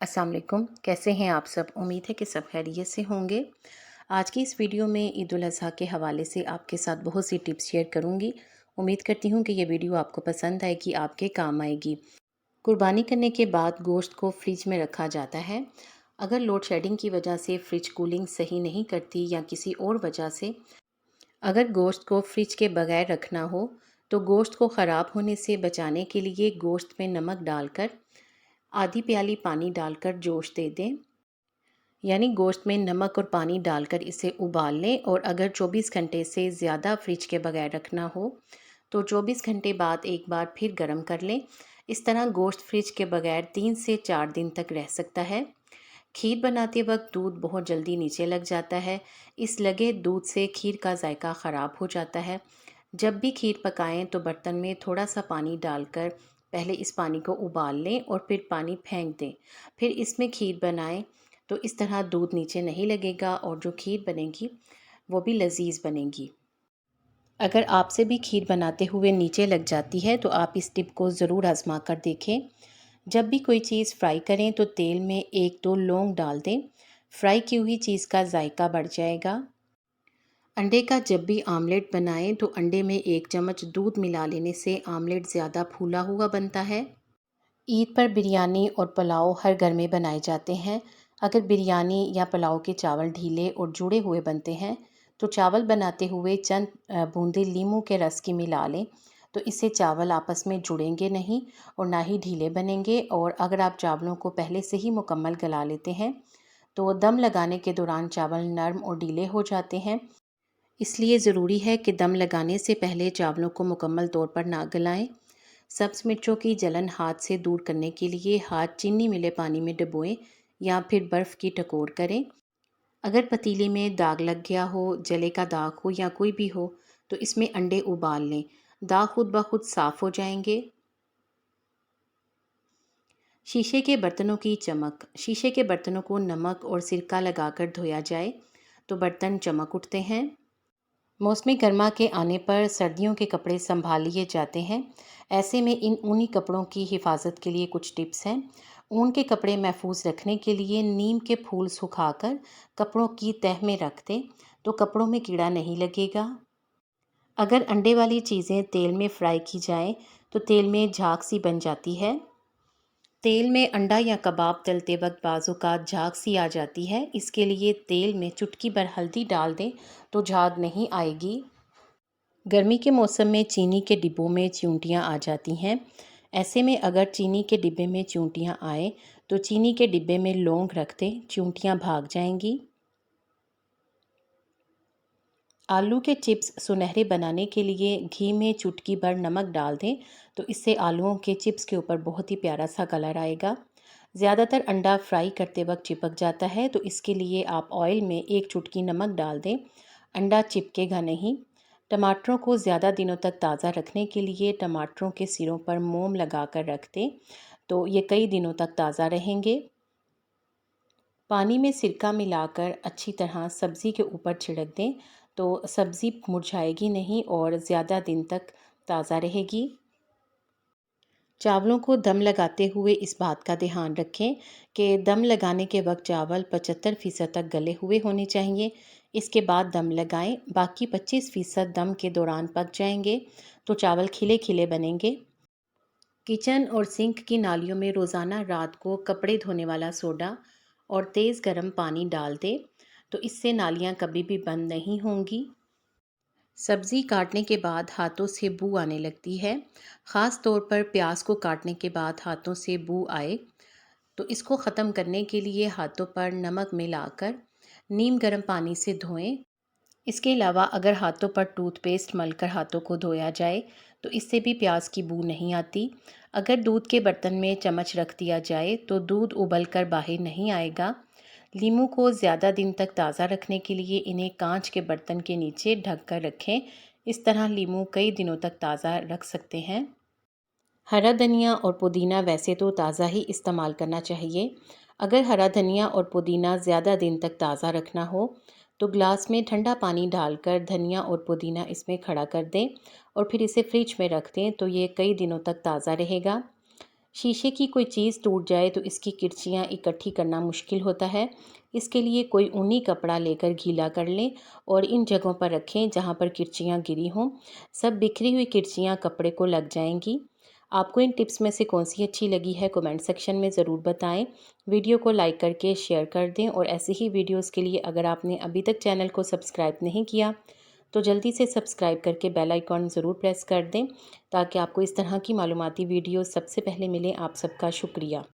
अस्सलाम वालेकुम। कैसे हैं आप सब? उम्मीद है कि सब खैरियत से होंगे। आज की इस वीडियो में ईद उल अज़हा के हवाले से आपके साथ बहुत सी टिप्स शेयर करूंगी। उम्मीद करती हूँ कि ये वीडियो आपको पसंद आएगी, आपके काम आएगी। कुर्बानी करने के बाद गोश्त को फ्रिज में रखा जाता है। अगर लोड शेडिंग की वजह से फ्रिज कूलिंग सही नहीं करती या किसी और वजह से अगर गोश्त को फ्रिज के बगैर रखना हो तो गोश्त को ख़राब होने से बचाने के लिए गोश्त में नमक डालकर आधी प्याली पानी डालकर जोश दे दें। यानी गोश्त में नमक और पानी डालकर इसे उबाल लें और अगर 24 घंटे से ज़्यादा फ्रिज के बगैर रखना हो तो 24 घंटे बाद एक बार फिर गर्म कर लें। इस तरह गोश्त फ्रिज के बगैर 3 से 4 दिन तक रह सकता है। खीर बनाते वक्त दूध बहुत जल्दी नीचे लग जाता है। इस लगे दूध से खीर का जायका ख़राब हो जाता है। जब भी खीर पकाएं तो बर्तन में थोड़ा सा पानी डालकर पहले इस पानी को उबाल लें और फिर पानी फेंक दें। फिर इसमें खीर बनाएं तो इस तरह दूध नीचे नहीं लगेगा और जो खीर बनेगी वो भी लजीज बनेगी। अगर आपसे भी खीर बनाते हुए नीचे लग जाती है तो आप इस टिप को ज़रूर आजमा कर देखें। जब भी कोई चीज़ फ्राई करें तो तेल में 1-2 लौंग डाल दें। फ्राई की हुई चीज़ का जायका बढ़ जाएगा। अंडे का जब भी आमलेट बनाएं तो अंडे में 1 चम्मच दूध मिला लेने से आमलेट ज़्यादा फूला हुआ बनता है। ईद पर बिरयानी और पुलाव हर घर में बनाए जाते हैं। अगर बिरयानी या पुलाव के चावल ढीले और जुड़े हुए बनते हैं तो चावल बनाते हुए चंद बूंदे लीमू के रस की मिला लें। तो इससे चावल आपस में जुड़ेंगे नहीं और ना ही ढीले बनेंगे। और अगर आप चावलों को पहले से ही मुकम्मल गला लेते हैं तो दम लगाने के दौरान चावल नरम और ढीले हो जाते हैं। इसलिए ज़रूरी है कि दम लगाने से पहले चावलों को मुकम्मल तौर पर ना गलाएं। सब्ज़ मिर्चों की जलन हाथ से दूर करने के लिए हाथ चीनी मिले पानी में डुबोएं या फिर बर्फ़ की टकोर करें। अगर पतीले में दाग लग गया हो, जले का दाग हो या कोई भी हो तो इसमें अंडे उबाल लें। दाग खुद ब खुद साफ़ हो जाएंगे। शीशे के बर्तनों की चमक। शीशे के बर्तनों को नमक और सिरका लगाकर धोया जाए तो बर्तन चमक उठते हैं। मौसमी गर्मा के आने पर सर्दियों के कपड़े संभाल लिए जाते हैं। ऐसे में इन ऊनी कपड़ों की हिफाजत के लिए कुछ टिप्स हैं। ऊन के कपड़े महफूज रखने के लिए नीम के फूल सुखाकर कपड़ों की तह में रख दें तो कपड़ों में कीड़ा नहीं लगेगा। अगर अंडे वाली चीज़ें तेल में फ्राई की जाएं तो तेल में झाग सी बन जाती है। तेल में अंडा या कबाब तलते वक्त बाज़ात झाग सी आ जाती है। इसके लिए तेल में चुटकी भर हल्दी डाल दें तो झाग नहीं आएगी। गर्मी के मौसम में चीनी के डिब्बों में चींटियाँ आ जाती हैं। ऐसे में अगर चीनी के डिब्बे में चींटियाँ आए तो चीनी के डिब्बे में लौंग रख दें, चींटियाँ भाग जाएंगी। आलू के चिप्स सुनहरे बनाने के लिए घी में चुटकी भर नमक डाल दें तो इससे आलूओं के चिप्स के ऊपर बहुत ही प्यारा सा कलर आएगा। ज़्यादातर अंडा फ्राई करते वक्त चिपक जाता है तो इसके लिए आप ऑयल में 1 चुटकी नमक डाल दें। अंडा चिपकेगा नहीं। टमाटरों को ज़्यादा दिनों तक ताज़ा रखने के लिए टमाटरों के सिरों पर मोम लगा कर रख दें तो ये कई दिनों तक ताज़ा रहेंगे। पानी में सिरका मिलाकर अच्छी तरह सब्ज़ी के ऊपर छिड़क दें तो सब्ज़ी मुरझाएगी नहीं और ज़्यादा दिन तक ताज़ा रहेगी। चावलों को दम लगाते हुए इस बात का ध्यान रखें कि दम लगाने के वक्त चावल 75% तक गले हुए होने चाहिए। इसके बाद दम लगाएं, बाकी 25% दम के दौरान पक जाएंगे तो चावल खिले खिले बनेंगे। किचन और सिंक की नालियों में रोज़ाना रात को कपड़े धोने वाला सोडा और तेज़ गर्म पानी डाल दें तो इससे नालियाँ कभी भी बंद नहीं होंगी। सब्ज़ी काटने के बाद हाथों से बू आने लगती है। ख़ास तौर पर प्याज को काटने के बाद हाथों से बू आए तो इसको ख़त्म करने के लिए हाथों पर नमक मिलाकर नीम गर्म पानी से धोएं। इसके अलावा अगर हाथों पर टूथपेस्ट मलकर हाथों को धोया जाए तो इससे भी प्याज की बू नहीं आती। अगर दूध के बर्तन में चम्मच रख दिया जाए तो दूध उबल कर बाहर नहीं आएगा। लीमू को ज़्यादा दिन तक ताज़ा रखने के लिए इन्हें कांच के बर्तन के नीचे ढक कर रखें। इस तरह लीमू कई दिनों तक ताज़ा रख सकते हैं। हरा धनिया और पुदीना वैसे तो ताज़ा ही इस्तेमाल करना चाहिए। अगर हरा धनिया और पुदीना ज़्यादा दिन तक ताज़ा रखना हो तो ग्लास में ठंडा पानी डालकर धनिया और पुदीना इसमें खड़ा कर दें और फिर इसे फ्रिज में रख दें तो ये कई दिनों तक ताज़ा रहेगा। शीशे की कोई चीज़ टूट जाए तो इसकी किरचियाँ इकट्ठी करना मुश्किल होता है। इसके लिए कोई ऊनी कपड़ा लेकर गीला कर लें और इन जगहों पर रखें जहाँ पर किरचियाँ गिरी हों। सब बिखरी हुई किरचियाँ कपड़े को लग जाएंगी। आपको इन टिप्स में से कौन सी अच्छी लगी है कमेंट सेक्शन में ज़रूर बताएं। वीडियो को लाइक करके शेयर कर दें और ऐसे ही वीडियोस के लिए अगर आपने अभी तक चैनल को सब्सक्राइब नहीं किया तो जल्दी से सब्सक्राइब करके बेल आइकॉन ज़रूर प्रेस कर दें ताकि आपको इस तरह की मालूमाती वीडियो सबसे पहले मिलें। आप सबका शुक्रिया।